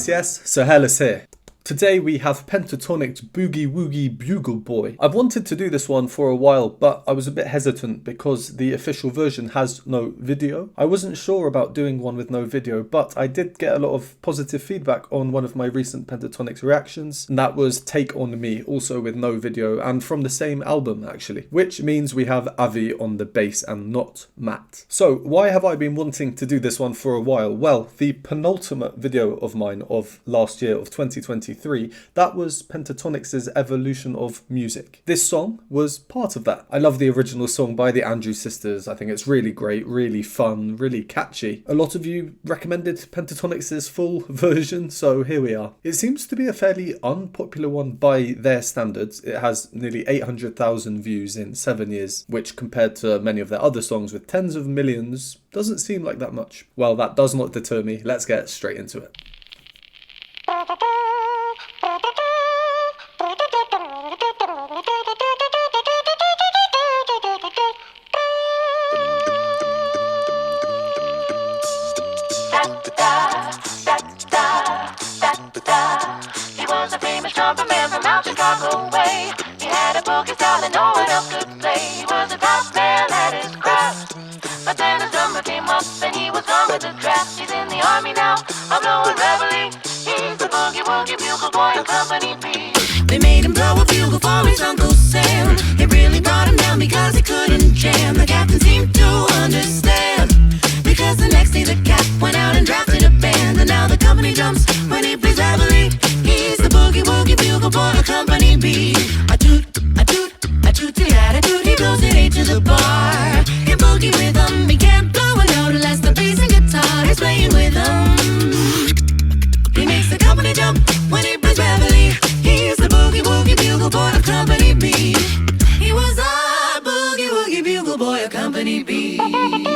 Yes, so Hairless here. Today we have Pentatonix Boogie Woogie Bugle Boy. I've wanted to do this one for a while, but I was a bit hesitant because the official version has no video. I wasn't sure about doing one with no video, but I did get a lot of positive feedback on one of my recent Pentatonix reactions, and that was Take On Me, also with no video, and from the same album actually, which means we have Avi on the bass and not Matt. So why have I been wanting to do this one for a while? Well, the penultimate video of mine of last year of 2023, that was Pentatonix's evolution of music. This song was part of that. I love the original song by the Andrews Sisters. I think it's really great, really fun, really catchy. A lot of you recommended Pentatonix's full version, so here we are. It seems to be a fairly unpopular one by their standards. It has nearly 800,000 views in 7 years, which compared to many of their other songs with tens of millions, doesn't seem like that much. Well, that does not deter me. Let's get straight into it. He was a famous trumpet man from out Chicago way. He had a boogie style that no one else could play. He was a top man at his craft, but then his drummer came up and he was gone with the draft. He's in the army now, I'm blowing reveille. He's the boogie woogie bugle boy of Company B. They made him blow a bugle for his Uncle Sam. It really brought him down because he couldn't jam. The captain seemed to understand, because the next day the cap went out and drafted a band. And now the company jumps when he plays reveille. He's the boogie woogie bugle boy of Company B. A toot, a toot, a toot-a-lat, a toot. He blows it A to the bar. In boogie rhythm, he can't blow a note unless the bass and guitar is playing with him. He makes the company jump when he plays reveille. He's the boogie woogie bugle boy of Company B. He was a boogie woogie bugle boy of Company B. And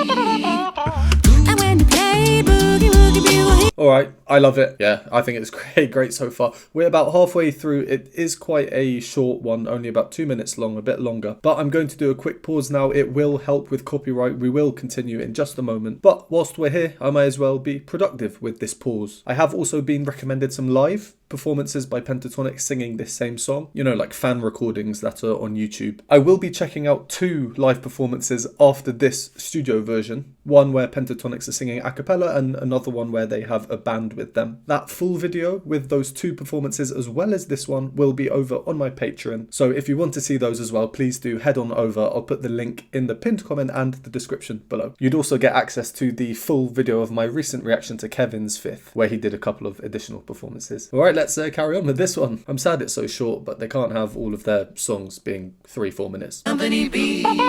when you play boogie woogie bugle, Alright, I love it. Yeah, I think it's great so far. We're about halfway through. It is quite a short one, only about 2 minutes long, a bit longer. But I'm going to do a quick pause now. It will help with copyright. We will continue in just a moment. But whilst we're here, I may as well be productive with this pause. I have also been recommended some live performances by Pentatonix singing this same song. You know, like fan recordings that are on YouTube. I will be checking out 2 live performances after this studio version. One where Pentatonix are singing a cappella and another one where they have a band with them. That full video with those 2 performances as well as this one will be over on my Patreon. So if you want to see those as well, please do head on over. I'll put the link in the pinned comment and the description below. You'd also get access to the full video of my recent reaction to Kevin's 5th, where he did a couple of additional performances. Alright, let's carry on with this one. I'm sad it's so short, but they can't have all of their songs being 3-4 minutes. Company B. And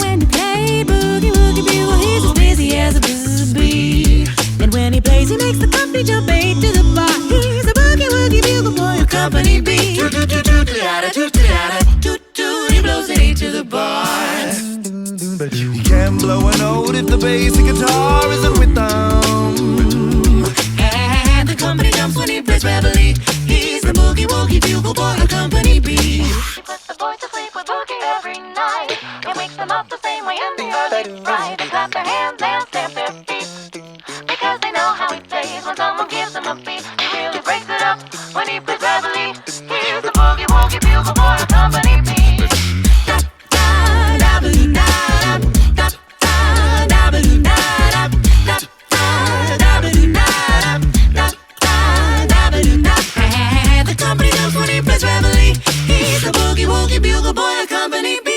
when you play boogie woogie bugle, he's as busy as a bee. And when he plays, he makes the company jump A to the bar. He's a boogie woogie bugle boy of Company B. Toot toot toot toot toot toot toot toot. He blows it A to the bar. You can't blow a note if the bass and guitar isn't with them. And the company jumps when he plays reveille. He's the boogie woogie bugle boy of Company B. He puts the boys to sleep with boogie every night. He wakes them up the same way in the early fright. They clap their hands and stamp their feet, because they know how he plays. When someone gives him a beat, he really breaks it up when he plays reveille. He's the boogie woogie bugle boy of Company B. The company knows when he plays reveille. He's the boogie woogie bugle boy of Company B.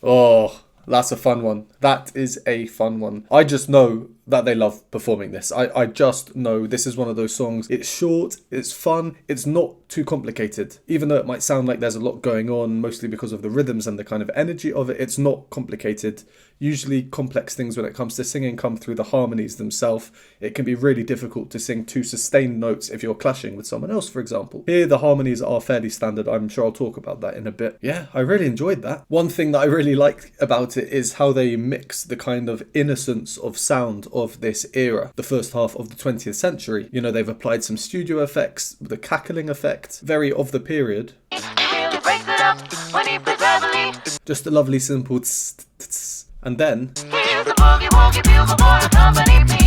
Oh, that's a fun one. That is a fun one. I just know that they love performing this. I just know this is one of those songs. It's short, it's fun, it's not too complicated. Even though it might sound like there's a lot going on, mostly because of the rhythms and the kind of energy of it, it's not complicated. Usually complex things when it comes to singing come through the harmonies themselves. It can be really difficult to sing 2 sustained notes if you're clashing with someone else, for example. Here the harmonies are fairly standard. I'm sure I'll talk about that in a bit. Yeah, I really enjoyed that. One thing that I really like about it is how they mix the kind of innocence of sound of this era, the first half of the 20th century. You know, they've applied some studio effects, the cackling effect, very of the period. He really breaks it up when he plays reveille. Just a lovely simple tss, tss, tss. And then Here's the boogie woogie bugle boy accompany me.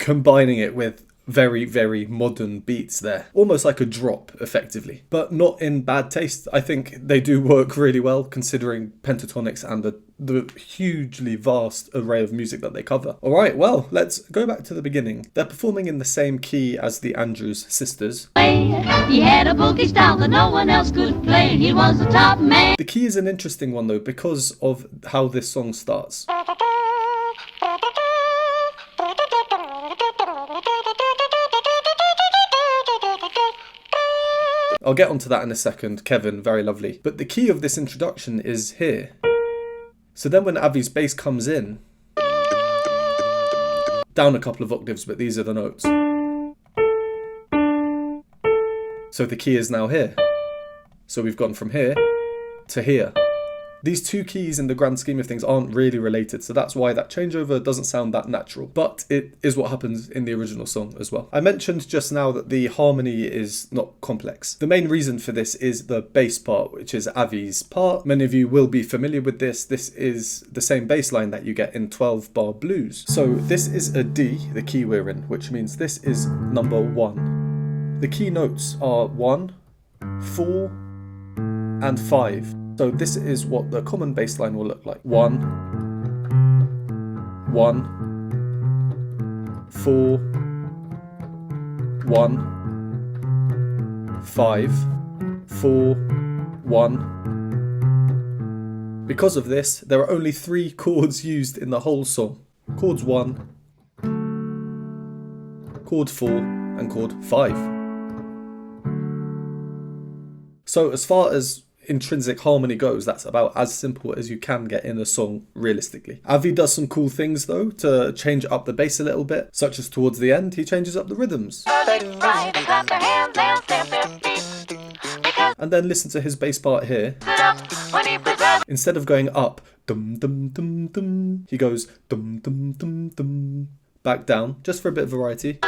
combining it with very, very modern beats there. Almost like a drop, effectively. But not in bad taste. I think they do work really well, considering Pentatonix and the hugely vast array of music that they cover. Alright, well, let's go back to the beginning. They're performing in the same key as the Andrews sisters. He had a boogie style that no one else could play. He was the top man. The key is an interesting one, though, because of how this song starts. I'll get onto that in a second. Kevin, very lovely. But the key of this introduction is here. So then when Avi's bass comes in, down a couple of octaves, but these are the notes. So the key is now here. So we've gone from here to here. These two keys in the grand scheme of things aren't really related, so that's why that changeover doesn't sound that natural. But it is what happens in the original song as well. I mentioned just now that the harmony is not complex. The main reason for this is the bass part, which is Avi's part. Many of you will be familiar with this. This is the same bass line that you get in 12-bar blues. So this is a D, the key we're in, which means this is number 1. The key notes are 1, 4, and 5. So this is what the common bass line will look like. 1, 1, 4, 1, 5, 4, 1. Because of this, there are only 3 chords used in the whole song. Chords 1, chord 4, and chord 5. So as far as intrinsic harmony goes, that's about as simple as you can get in a song realistically. Avi does some cool things though to change up the bass a little bit, such as towards the end he changes up the rhythms. And then listen to his bass part here. Instead of going up, dum dum dum dum, he goes dum dum dum dum, back down, just for a bit of variety.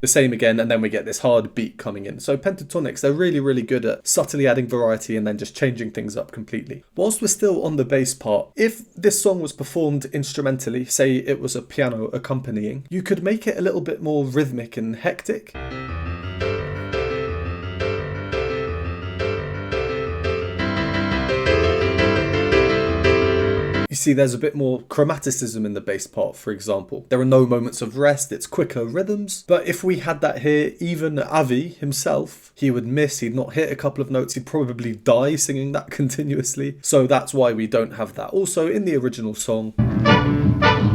The same again, and then we get this hard beat coming in. So Pentatonix, they're really, really good at subtly adding variety and then just changing things up completely. Whilst we're still on the bass part, if this song was performed instrumentally, say it was a piano accompanying, you could make it a little bit more rhythmic and hectic. You see, there's a bit more chromaticism in the bass part, for example. There are no moments of rest, it's quicker rhythms. But if we had that here, even Avi himself, he would miss, he'd not hit a couple of notes, he'd probably die singing that continuously. So that's why we don't have that. Also, in the original song,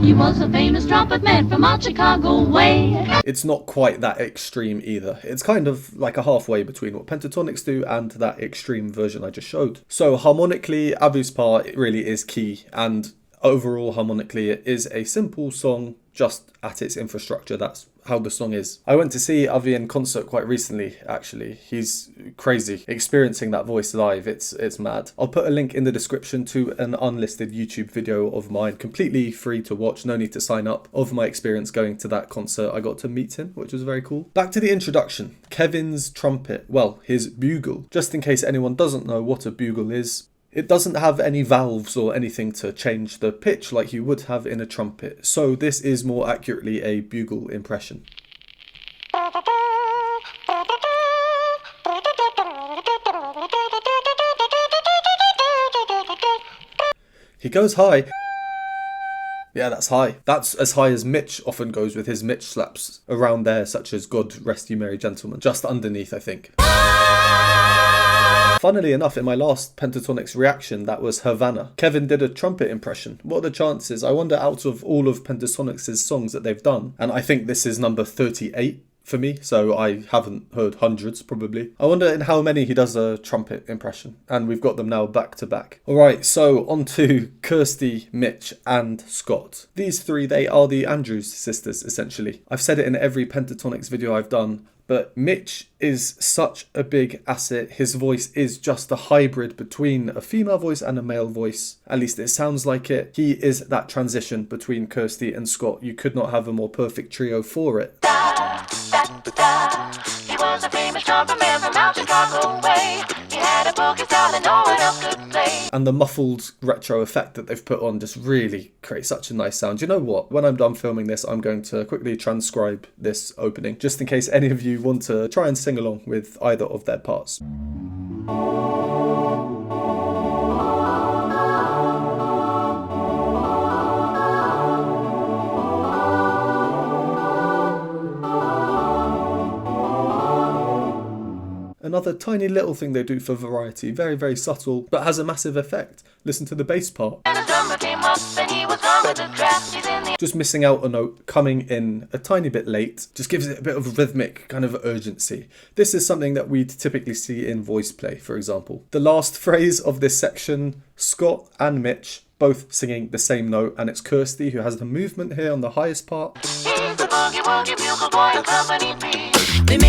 he was a famous trumpet man from out Chicago way. It's not quite that extreme either. It's kind of like a halfway between what Pentatonix do and that extreme version I just showed. So harmonically, Avi's part really is key, and overall harmonically it is a simple song just at its infrastructure. That's how the song is. I went to see Avi in concert quite recently, actually. He's crazy. Experiencing that voice live, it's mad. I'll put a link in the description to an unlisted YouTube video of mine, completely free to watch, no need to sign up, of my experience going to that concert. I got to meet him, which was very cool. Back to the introduction. Kevin's trumpet, well, his bugle. Just in case anyone doesn't know what a bugle is, it doesn't have any valves or anything to change the pitch like you would have in a trumpet, so this is more accurately a bugle impression. He goes high. Yeah, that's high. That's as high as Mitch often goes with his Mitch slaps around there, such as God Rest You Merry Gentlemen. Just underneath, I think. Funnily enough, in my last Pentatonix reaction, that was Havana. Kevin did a trumpet impression. What are the chances? I wonder, out of all of Pentatonix's songs that they've done, and I think this is number 38 for me, so I haven't heard hundreds probably. I wonder in how many he does a trumpet impression, and we've got them now back to back. Alright, so on to Kirsty, Mitch and Scott. These three, they are the Andrews sisters essentially. I've said it in every Pentatonix video I've done, but Mitch is such a big asset. His voice is just a hybrid between a female voice and a male voice. At least it sounds like it. He is that transition between Kirsty and Scott. You could not have a more perfect trio for it. He was a famous trumpet man from out Chicago way. He had a a boogie style and no one else could play. And the muffled retro effect that they've put on just really creates such a nice sound. You know what? When I'm done filming this, I'm going to quickly transcribe this opening, just in case any of you want to try and sing along with either of their parts. Another tiny little thing they do for variety, very, very subtle, but has a massive effect. Listen to the bass part. And the drummer came up and he was wrong with the draft. He's in the Just missing out a note, coming in a tiny bit late, just gives it a bit of rhythmic kind of urgency. This is something that we'd typically see in voice play, for example. The last phrase of this section, Scott and Mitch both singing the same note, and it's Kirsty who has the movement here on the highest part. He's the boogie woogie bugle boy of Company B.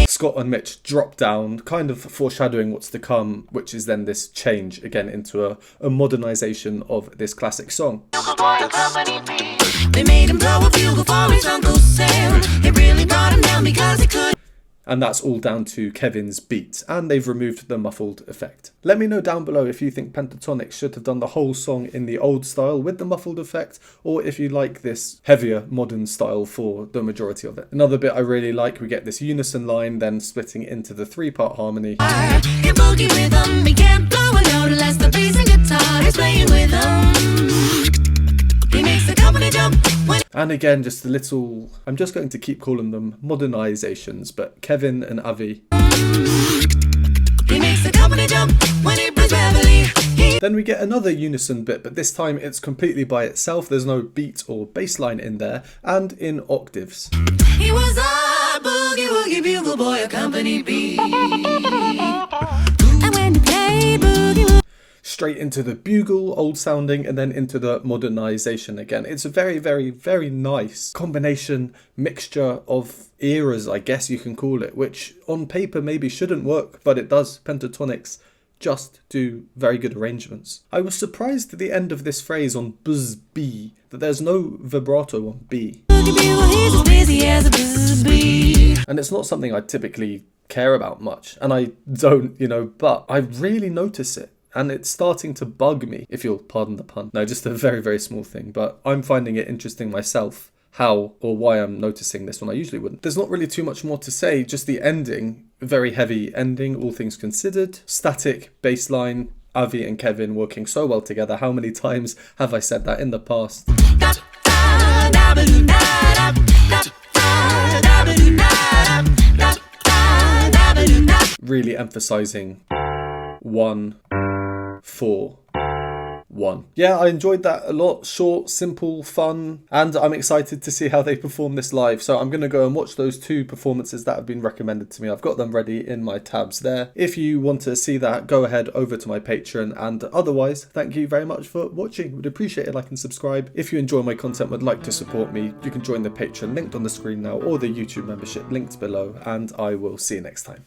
Scott and Mitch drop down, kind of foreshadowing what's to come, which is then this change again into a modernization of this classic song. Bugle boy of Company B. They made him blow a bugle for his Uncle Sam. It really brought him down because he could. And that's all down to Kevin's beat, and they've removed the muffled effect. Let me know down below if you think Pentatonix should have done the whole song in the old style with the muffled effect, or if you like this heavier modern style for the majority of it. Another bit I really like, we get this unison line then splitting into the 3-part harmony. You boogie with him, he can't blow a note unless the bass and guitar is playing with him. He makes the company jump when And again, just a little, I'm just going to keep calling them modernizations, but Kevin and Avi. he makes the company jump when he plays reveille. Then we get another unison bit, but this time it's completely by itself. There's no beat or bass line in there, and in octaves. He was a boogie woogie bugle boy of Company B. And when you play boogie woogie, Straight into the bugle, old sounding, and then into the modernization again. It's a very, very, very nice combination, mixture of eras, I guess you can call it, which on paper maybe shouldn't work, but it does. Pentatonix just do very good arrangements. I was surprised at the end of this phrase on buzz B that there's no vibrato on B. boogie bugle, he's as busy as a buzz bee. And it's not something I typically care about much, and I don't, but I really notice it. And it's starting to bug me, if you'll pardon the pun. No, just a very, very small thing, but I'm finding it interesting myself how or why I'm noticing this when I usually wouldn't. There's not really too much more to say, just the ending, very heavy ending, all things considered. Static bass line, Avi and Kevin working so well together. How many times have I said that in the past? Really emphasizing 1, 4, 1. Yeah, I enjoyed that a lot. Short, simple, fun, and I'm excited to see how they perform this live. So I'm going to go and watch those 2 performances that have been recommended to me. I've got them ready in my tabs there. If you want to see that, go ahead over to my Patreon, and otherwise, thank you very much for watching. Would appreciate a like and subscribe. If you enjoy my content, would like to support me, you can join the Patreon linked on the screen now, or the YouTube membership linked below, and I will see you next time.